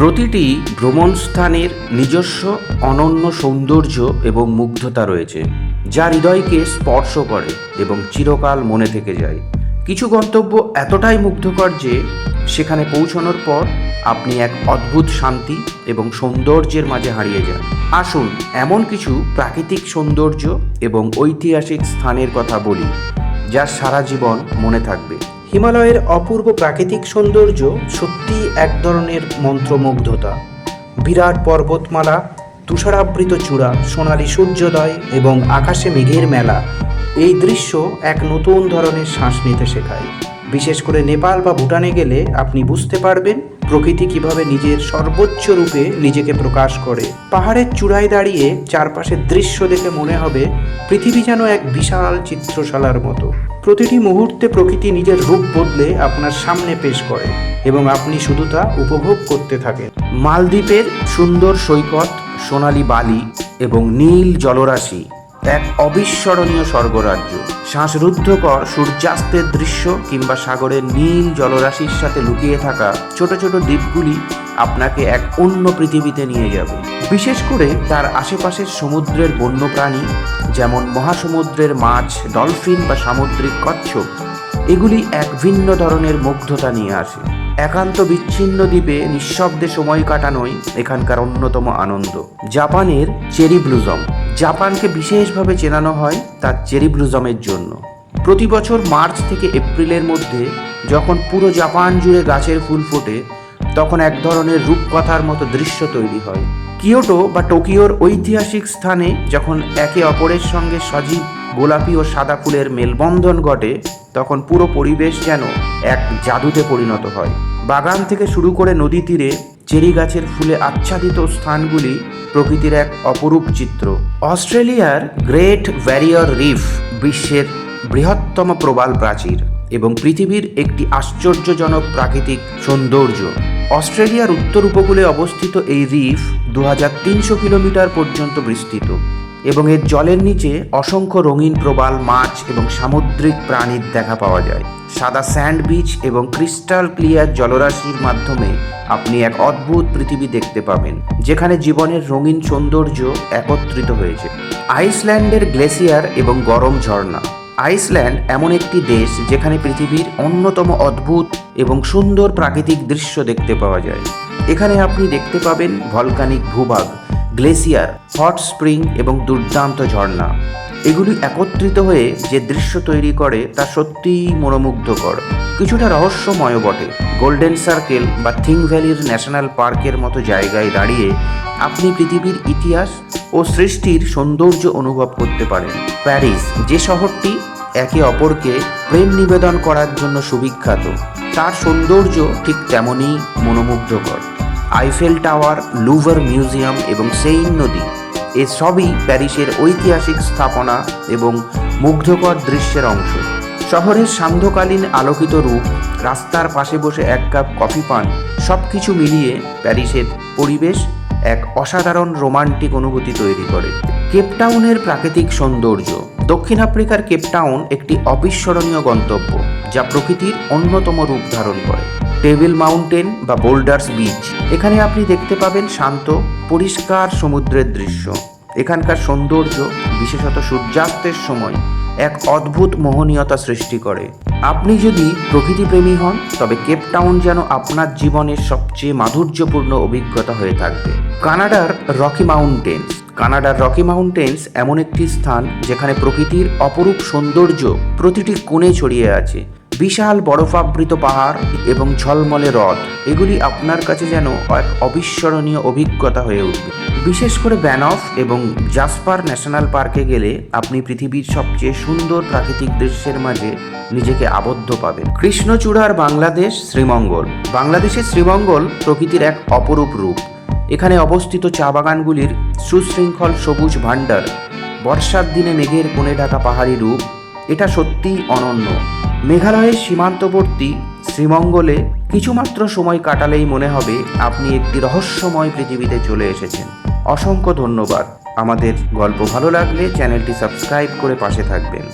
প্রতিটি ভ্রমণ স্থানের নিজস্ব অনন্য সৌন্দর্য এবং মুগ্ধতা রয়েছে, যা হৃদয়কে স্পর্শ করে এবং চিরকাল মনে থেকে যায়। কিছু গন্তব্য এতটাই মুগ্ধকর যে সেখানে পৌঁছানোর পর আপনি এক অদ্ভুত শান্তি এবং সৌন্দর্যের মাঝে হারিয়ে যান। আসুন এমন কিছু প্রাকৃতিক সৌন্দর্য এবং ঐতিহাসিক স্থানের কথা বলি, যা সারা জীবন মনে থাকবে। হিমালয়ের অপূর্ব প্রাকৃতিক সৌন্দর্য সত্যি এক ধরনের মন্ত্রমুগ্ধতা। বিরাট পর্বতমালা, তুষারাবৃত চূড়া, সোনালি সূর্যোদয় এবং আকাশে মেঘের মেলা, এই দৃশ্য এক নতুন ধরনের শ্বাস নিতে শেখায়। বিশেষ করে নেপাল বা ভুটানে গেলে আপনি বুঝতে পারবেন প্রকৃতি কিভাবে নিজের সর্বোচ্চ রূপে নিজেকে প্রকাশ করে। পাহাড়ের চূড়ায় দাঁড়িয়ে চারপাশের দৃশ্য দেখে মনে হবে পৃথিবী যেন এক বিশাল চিত্রশালার মতো। প্রতিটি মুহূর্তে প্রকৃতি নিজের রূপ বদলে আপনার সামনে পেশ করে এবং আপনি শুধু তা উপভোগ করতে থাকেন। মালদ্বীপের সুন্দর সৈকত, সোনালি বালি এবং নীল জলরাশি এক অবিস্মরণীয় স্বর্গরাজ্য। শ্বাসরুদ্ধকর সূর্যাস্তের দৃশ্য কিংবা সাগরের নীল জলরাশির সাথে লুকিয়ে থাকা ছোট ছোট দ্বীপগুলি আপনাকে এক অন্য পৃথিবীতে নিয়ে যাবে। বিশেষ করে তার আশেপাশের সমুদ্রের বন্যপ্রাণী, যেমন মহাসমুদ্রের মাছ, ডলফিন বা সামুদ্রিক কচ্ছপ, এগুলি এক ভিন্ন ধরনের মুগ্ধতা নিয়ে আসে। একান্ত বিচ্ছিন্ন দ্বীপে নিঃশব্দে সময় কাটানোই এখানকার অন্যতম আনন্দ। জাপানের চেরি ব্লুজম। জাপানকে বিশেষভাবে চেনানো হয় তার চেরি ব্লুজমের জন্য। প্রতি বছর মার্চ থেকে এপ্রিলের মধ্যে যখন পুরো জাপান জুড়ে গাছের ফুল ফোটে, তখন এক ধরনের রূপকথার মতো দৃশ্য তৈরি হয়। কিয়োটো বা টোকিওর ঐতিহাসিক স্থানে যখন একে অপরের সঙ্গে সজীব গোলাপি ও সাদা ফুলের মেলবন্ধন ঘটে, তখন পুরো পরিবেশ যেন এক জাদুতে পরিণত হয়। বাগান থেকে শুরু করে নদী তীরে চেরি গাছের ফুলে আচ্ছাদিত স্থানগুলি প্রকৃতির এক অপরূপ চিত্র। অস্ট্রেলিয়ার গ্রেট ব্যারিয়ার রিফ বিশ্বের বৃহত্তম প্রবাল প্রাচীর এবং পৃথিবীর একটি আশ্চর্যজনক প্রাকৃতিক সৌন্দর্য। অস্ট্রেলিয়ার উত্তর উপকূলে অবস্থিত এই রিফ 2300 কিলোমিটার পর্যন্ত বিস্তৃত এবং এর জলের নিচে অসংখ্য রঙিন প্রবাল, মাছ এবং সামুদ্রিক প্রাণীর দেখা পাওয়া যায়। সাদা স্যান্ড বিচ এবং ক্রিস্টাল ক্লিয়ার জলরাশির মাধ্যমে আপনি এক অদ্ভুত পৃথিবী দেখতে পাবেন, যেখানে জীবনের রঙিন সৌন্দর্য একত্রিত হয়েছে। আইসল্যান্ডের গ্লেসিয়ার এবং গরম ঝর্ণা। আইসল্যান্ড এমন একটি দেশ যেখানে পৃথিবীর অন্যতম অদ্ভুত এবং সুন্দর প্রাকৃতিক দৃশ্য দেখতে পাওয়া যায়। এখানে আপনি দেখতে পাবেন ভলকানিক ভূভাগ, গ্লেসিয়ার, হট স্প্রিং এবং দুর্দান্ত ঝর্ণা। এগুলি একত্রিত হয়ে যে দৃশ্য তৈরি করে তা সত্যিই মনোমুগ্ধকর, কিছুটা রহস্যময় বটে। গোল্ডেন সার্কেল বা থিং ভ্যালির ন্যাশনাল পার্কের মতো জায়গায় দাঁড়িয়ে আপনি পৃথিবীর ইতিহাস ও সৃষ্টির সৌন্দর্য অনুভব করতে পারেন। প্যারিস, যে শহরটি একে অপরকে প্রেম নিবেদন করার জন্য সুবিখ্যাত, তার সৌন্দর্য ঠিক তেমনই মনোমুগ্ধকর। আইফেল টাওয়ার, লুভার মিউজিয়াম এবং সেইন নদী, এসবই প্যারিসের ঐতিহাসিক স্থাপনা এবং মুগ্ধকর দৃশ্যের অংশ। শহরের সান্ধ্যকালীন আলোকিত রূপ, রাস্তার পাশে বসে এক কাপ কফি পান, সব কিছু মিলিয়ে প্যারিসের পরিবেশ এক অসাধারণ রোমান্টিক অনুভূতি তৈরি করে। কেপটাউনের প্রাকৃতিক সৌন্দর্য। দক্ষিণ আফ্রিকার কেপটাউন একটি অবিস্মরণীয় গন্তব্য, যা প্রকৃতির অন্যতম রূপ ধারণ করে। টেবিল মাউন্টেন বা বোল্ডার্স বিচ, এখানে আপনি দেখতে পাবেন শান্ত পরিষ্কার সমুদ্রের দৃশ্য। এখানকার সৌন্দর্য, বিশেষত সূর্যাস্তের সময়, এক অদ্ভুত মোহনীয়তা সৃষ্টি করে। আপনি যদি প্রকৃতিপ্রেমী হন, তবে কেপটাউন যেন আপনার জীবনের সবচেয়ে মাধুর্যপূর্ণ অভিজ্ঞতা হয়ে থাকবে। কানাডার রকি মাউন্টেন্স। কানাডার রকি মাউন্টেন্স এমন একটি স্থান যেখানে প্রকৃতির অপরূপ সৌন্দর্য প্রতিটি কোণে ছড়িয়ে আছে। বিশাল বরফাবৃত পাহাড় এবং ঝলমলে হ্রদ, এগুলি আপনার কাছে যেন এক অবিস্মরণীয় অভিজ্ঞতা হয়ে উঠবে। বিশেষ করে ব্যানফ এবং জাসপার ন্যাশনাল পার্কে গেলে আপনি পৃথিবীর সবচেয়ে সুন্দর প্রাকৃতিক দৃশ্যের মাঝে নিজেকে আবদ্ধ পাবেন। কৃষ্ণচূড়ার বাংলাদেশ, শ্রীমঙ্গল। বাংলাদেশের শ্রীমঙ্গল প্রকৃতির এক অপরূপ রূপ। এখানে অবস্থিত চা বাগানগুলির সুশৃঙ্খল সবুজ ভাণ্ডার, বর্ষার দিনে মেঘের কোণে ঢাকা পাহাড়ি রূপ, এটা সত্যিই অনন্য। মেঘালয়ের সীমান্তবর্তী শ্রীমঙ্গলে কিছুমাত্র সময় কাটালেই মনে হবে আপনি একটি রহস্যময় পৃথিবীতে চলে এসেছেন। অসংখ্য ধন্যবাদ। আমাদের গল্প ভালো লাগলে চ্যানেলটি সাবস্ক্রাইব করে পাশে থাকবেন।